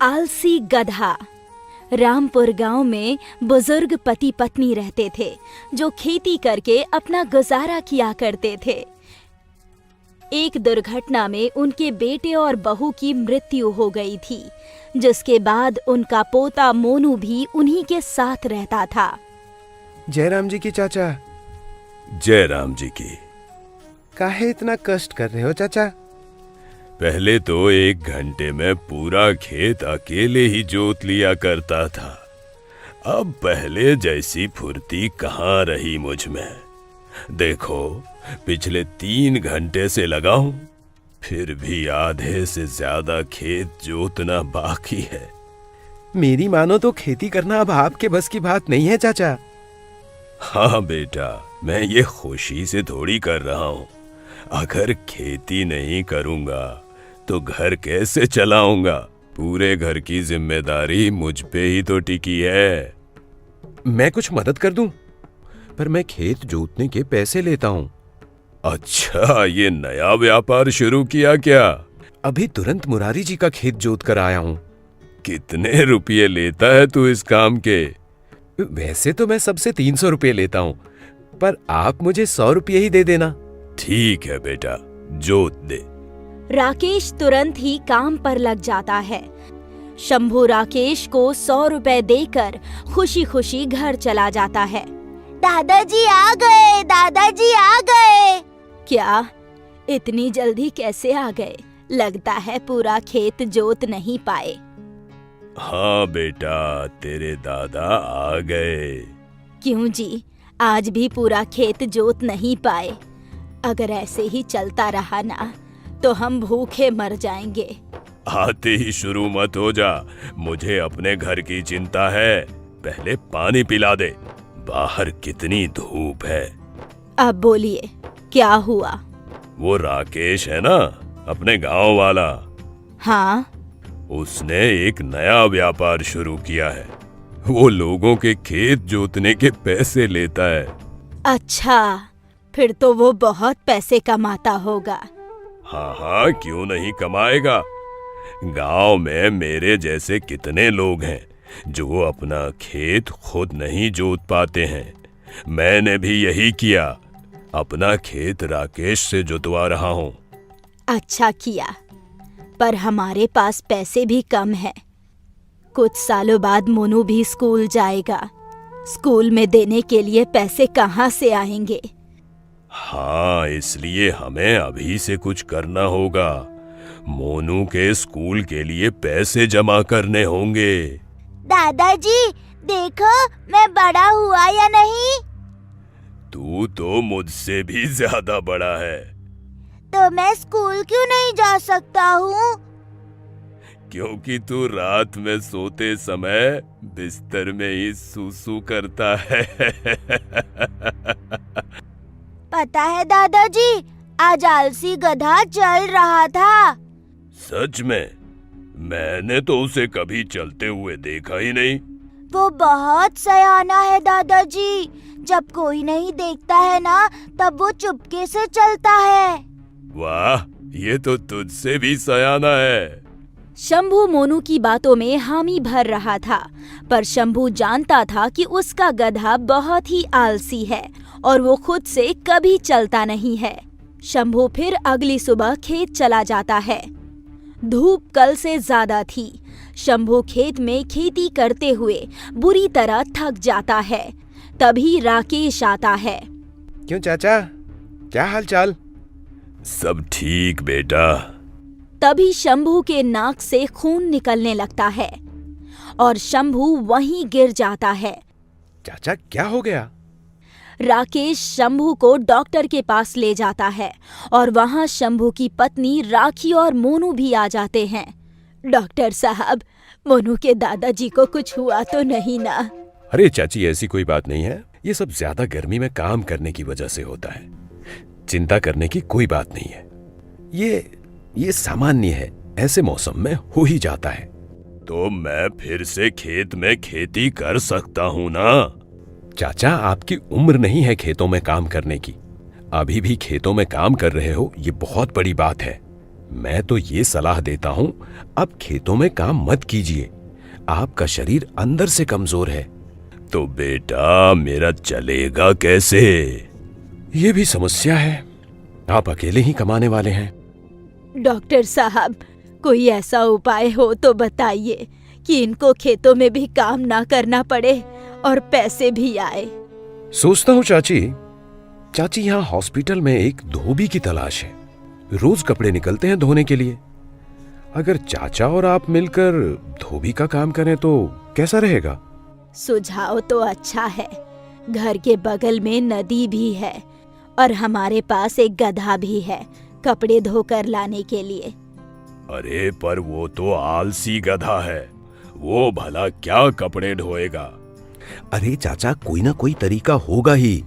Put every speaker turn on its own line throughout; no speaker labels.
आलसी गधा। रामपुर गांव में बुजुर्ग पति पत्नी रहते थे जो खेती करके अपना गुजारा किया करते थे। एक दुर्घटना में उनके बेटे और बहू की मृत्यु हो गई थी, जिसके बाद उनका पोता मोनू भी उन्हीं के साथ रहता था।
जय राम जी की चाचा।
जय राम जी की।
काहे इतना कष्ट कर रहे हो चाचा?
पहले तो 1 घंटे में पूरा खेत अकेले ही जोत लिया करता था। अब पहले जैसी फुर्ती कहाँ रही मुझ में। देखो, पिछले 3 घंटे से लगा हूं, फिर भी आधे से ज्यादा खेत जोतना बाकी है।
मेरी मानो तो खेती करना अब आपके बस की बात नहीं है चाचा।
हाँ बेटा, मैं ये खुशी से थोड़ी कर रहा हूँ। अगर खेती नहीं करूंगा तो घर कैसे चलाऊंगा? पूरे घर की जिम्मेदारी मुझ पे ही तो टिकी है।
मैं कुछ मदद कर दूं, पर मैं खेत जोतने के पैसे लेता हूँ।
अच्छा, ये नया व्यापार शुरू किया क्या?
अभी तुरंत मुरारी जी का खेत जोत कर आया हूँ।
कितने रुपये लेता है तू इस काम के?
वैसे तो मैं सबसे 300 रुपये लेता हूँ, पर आप मुझे 100 रुपये ही दे देना।
ठीक है बेटा, जोत दे।
राकेश तुरंत ही काम पर लग जाता है। शंभू राकेश को 100 रुपए देकर खुशी खुशी घर चला जाता है।
दादाजी आ गए, दादाजी आ गए।
क्या? इतनी जल्दी कैसे आ गए? लगता है पूरा खेत जोत नहीं पाए।
हाँ बेटा, तेरे दादा आ गए।
क्यों जी, आज भी पूरा खेत जोत नहीं पाए? अगर ऐसे ही चलता रहा ना तो हम भूखे मर जाएंगे।
आते ही शुरू मत हो जा, मुझे अपने घर की चिंता है। पहले पानी पिला दे, बाहर कितनी धूप है।
अब बोलिए, क्या हुआ?
वो राकेश है ना, अपने गांव वाला।
हाँ।
उसने एक नया व्यापार शुरू किया है। वो लोगों के खेत जोतने के पैसे लेता है।
अच्छा, फिर तो वो बहुत पैसे कमाता होगा।
हाँ हाँ, क्यों नहीं कमाएगा। गांव में मेरे जैसे कितने लोग हैं जो अपना खेत खुद नहीं जोत पाते हैं। मैंने भी यही किया, अपना खेत राकेश से जोतवा रहा हूँ।
अच्छा किया, पर हमारे पास पैसे भी कम हैं। कुछ सालों बाद मोनू भी स्कूल जाएगा। स्कूल में देने के लिए पैसे कहाँ से आएंगे?
हाँ, इसलिए हमें अभी से कुछ करना होगा। मोनू के स्कूल के लिए पैसे जमा करने होंगे।
दादाजी देखो, मैं बड़ा हुआ या नहीं?
तू तो मुझसे भी ज्यादा बड़ा है।
तो मैं स्कूल क्यों नहीं जा सकता हूँ?
क्योंकि तू रात में सोते समय बिस्तर में ही सूसू करता है।
पता है दादाजी, आज आलसी गधा चल रहा था।
सच में? मैंने तो उसे कभी चलते हुए देखा ही नहीं।
वो बहुत सयाना है दादाजी। जब कोई नहीं देखता है ना, तब वो चुपके से चलता है।
वाह, ये तो तुझसे भी सयाना है।
शंभू मोनू की बातों में हामी भर रहा था, पर शंभू जानता था कि उसका गधा बहुत ही आलसी है और वो खुद से कभी चलता नहीं है। शंभू फिर अगली सुबह खेत चला जाता है। धूप कल से ज्यादा थी। शंभू खेत में खेती करते हुए बुरी तरह थक जाता है। तभी राकेश आता है।
क्यों चाचा, क्या हाल चाल?
सब ठीक बेटा।
तभी शंभू के नाक से खून निकलने लगता है और शंभू वहीं गिर जाता है।
चाचा क्या हो गया?
राकेश शंभू को डॉक्टर के पास ले जाता है और वहां शंभू की पत्नी राखी और मोनू भी आ जाते हैं। डॉक्टर साहब, मोनू के दादाजी को कुछ हुआ तो नहीं ना?
अरे चाची, ऐसी कोई बात नहीं है। ये सब ज्यादा गर्मी में काम करने की वजह से होता है। चिंता करने की कोई बात नहीं है। ये सामान्य है, ऐसे मौसम में हो ही जाता है।
तो मैं फिर से खेत में खेती कर सकता हूँ ना?
चाचा, आपकी उम्र नहीं है खेतों में काम करने की। अभी भी खेतों में काम कर रहे हो, ये बहुत बड़ी बात है। मैं तो ये सलाह देता हूं, अब खेतों में काम मत कीजिए। आपका शरीर अंदर से कमजोर है।
तो बेटा मेरा चलेगा कैसे?
ये भी समस्या है। आप अकेले ही कमाने वाले हैं।
डॉक्टर साहब, कोई ऐसा उपाय हो तो बताइए कि इनको खेतों में भी काम ना करना पड़े और पैसे भी आए।
सोचता हूँ चाची यहाँ हॉस्पिटल में एक धोबी की तलाश है। रोज कपड़े निकलते हैं धोने के लिए। अगर चाचा और आप मिलकर धोबी का काम करें तो कैसा रहेगा?
सुझाव तो अच्छा है। घर के बगल में नदी भी है और हमारे पास एक गधा भी है कपड़े धोकर लाने के लिए।
अरे पर वो तो आलसी गधा है, वो भला क्या कपड़े ढोएगा?
अरे चाचा, कोई ना कोई तरीका होगा ही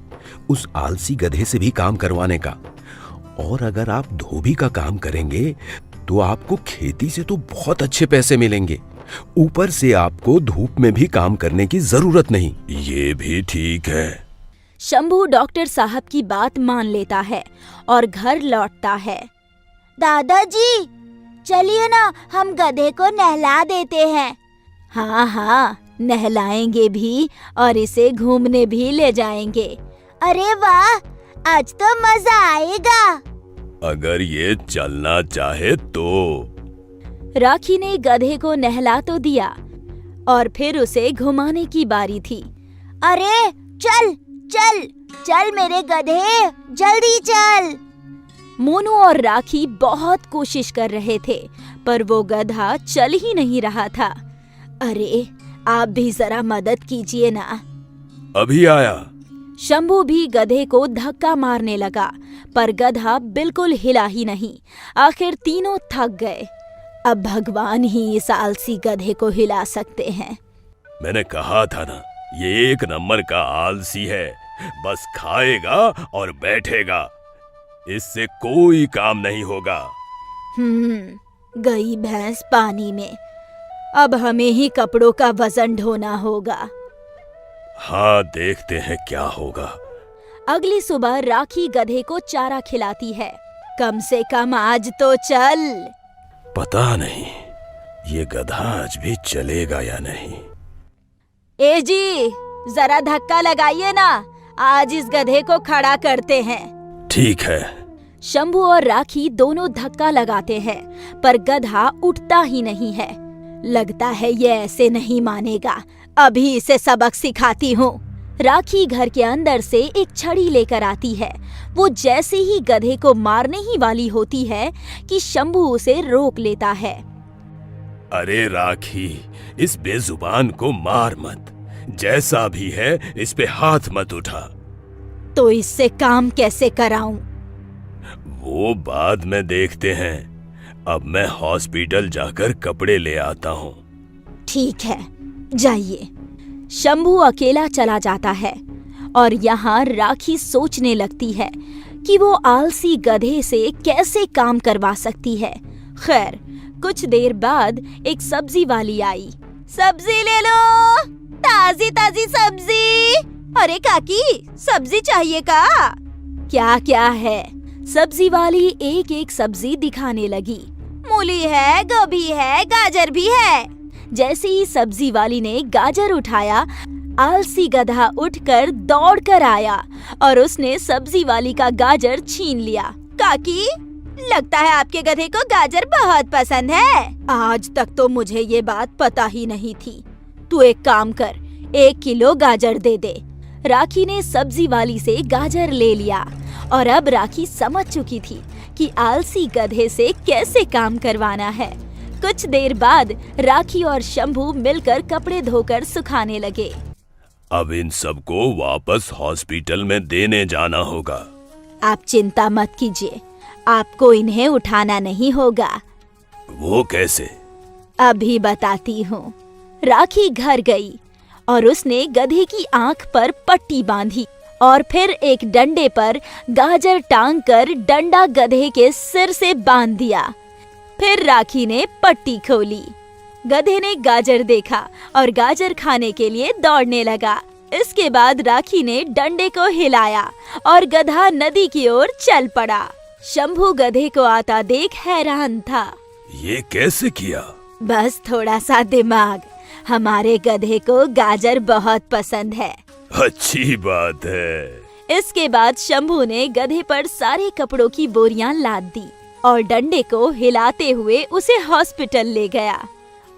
उस आलसी गधे से भी काम करवाने का। और अगर आप धोबी का काम करेंगे तो आपको खेती से तो बहुत अच्छे पैसे मिलेंगे। ऊपर से आपको धूप में भी काम करने की जरूरत नहीं।
ये भी ठीक है।
शंभू डॉक्टर साहब की बात मान लेता है और घर लौटता है।
दादाजी, चलिए ना, हम गधे को नहला देते हैं।
हाँ हाँ, नहलाएंगे भी और इसे घूमने भी ले जाएंगे।
अरे वाह, आज तो मजा आएगा।
अगर ये चलना चाहे तो।
राखी ने गधे को नहला तो दिया और फिर उसे घुमाने की बारी थी।
अरे चल चल चल मेरे गधे, जल्दी चल।
मोनू और राखी बहुत कोशिश कर रहे थे पर वो गधा चल ही नहीं रहा था। अरे आप भी जरा मदद कीजिए ना।
अभी आया।
शंभू भी गधे को धक्का मारने लगा पर गधा बिल्कुल हिला ही नहीं। आखिर तीनों थक गए। अब भगवान ही इस आलसी गधे को हिला सकते हैं।
मैंने कहा था ना, ये एक नंबर का आलसी है। बस खाएगा और बैठेगा, इससे कोई काम नहीं होगा।
गई भैंस पानी में। अब हमें ही कपड़ों का वजन ढोना होगा।
हाँ, देखते हैं क्या होगा।
अगली सुबह राखी गधे को चारा खिलाती है। कम से कम आज तो चल।
पता नहीं ये गधा आज भी चलेगा या नहीं।
ए जी, जरा धक्का लगाइए ना, आज इस गधे को खड़ा करते हैं।
ठीक है।
शंभू और राखी दोनों धक्का लगाते हैं पर गधा उठता ही नहीं है। लगता है ये ऐसे नहीं मानेगा, अभी इसे सबक सिखाती हूँ। राखी घर के अंदर से एक छड़ी लेकर आती है। वो जैसे ही गधे को मारने ही वाली होती है कि शंभू उसे रोक लेता है।
अरे राखी, इस बेजुबान को मार मत। जैसा भी है इस पे हाथ मत उठा।
तो इससे काम कैसे कराऊं?
वो बाद में देखते हैं। अब मैं हॉस्पिटल जाकर कपड़े ले आता हूँ।
ठीक है, जाइए। शंभू अकेला चला जाता है और यहाँ राखी सोचने लगती है कि वो आलसी गधे से कैसे काम करवा सकती है। खैर, कुछ देर बाद एक सब्जी वाली आई।
सब्जी ले लो, ताजी ताजी सब्जी। अरे काकी, सब्जी चाहिए का?
क्या क्या है? सब्जी वाली एक एक सब्जी दिखाने लगी।
मूली है, गोभी है, गाजर भी है।
जैसे ही सब्जी वाली ने गाजर उठाया, आलसी गधा उठकर दौड़कर आया और उसने सब्जी वाली का गाजर छीन लिया।
काकी, लगता है आपके गधे को गाजर बहुत पसंद है।
आज तक तो मुझे ये बात पता ही नहीं थी। तू एक काम कर, 1 किलो गाजर दे दे। राखी ने सब्जी वाली से गाजर ले लिया और अब राखी समझ चुकी थी कि आलसी गधे से कैसे काम करवाना है। कुछ देर बाद राखी और शंभू मिलकर कपड़े धोकर सुखाने लगे।
अब इन सबको वापस हॉस्पिटल में देने जाना होगा।
आप चिंता मत कीजिए, आपको इन्हें उठाना नहीं होगा।
वो कैसे?
अभी बताती हूँ। राखी घर गई और उसने गधे की आंख पर पट्टी बांधी और फिर एक डंडे पर गाजर टांग कर डंडा गधे के सिर से बांध दिया। फिर राखी ने पट्टी खोली। गधे ने गाजर देखा और गाजर खाने के लिए दौड़ने लगा। इसके बाद राखी ने डंडे को हिलाया और गधा नदी की ओर चल पड़ा। शंभू गधे को आता देख हैरान था।
ये कैसे किया?
बस थोड़ा सा दिमाग। हमारे गधे को गाजर बहुत पसंद है।
अच्छी बात है।
इसके बाद शंभू ने गधे पर सारे कपड़ों की बोरियां लाद दी और डंडे को हिलाते हुए उसे हॉस्पिटल ले गया।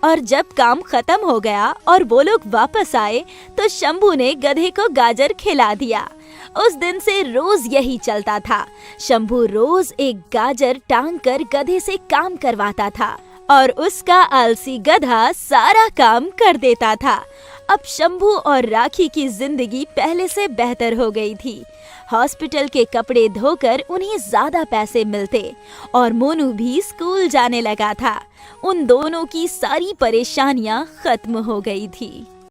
और जब काम खत्म हो गया और वो लोग वापस आए तो शंभू ने गधे को गाजर खिला दिया। उस दिन से रोज यही चलता था। शंभू रोज एक गाजर टांग कर गधे से काम करवाता था और उसका आलसी गधा सारा काम कर देता था। अब शंभू और राखी की जिंदगी पहले से बेहतर हो गई थी। हॉस्पिटल के कपड़े धोकर उन्हें ज्यादा पैसे मिलते और मोनू भी स्कूल जाने लगा था। उन दोनों की सारी परेशानियां खत्म हो गई थी।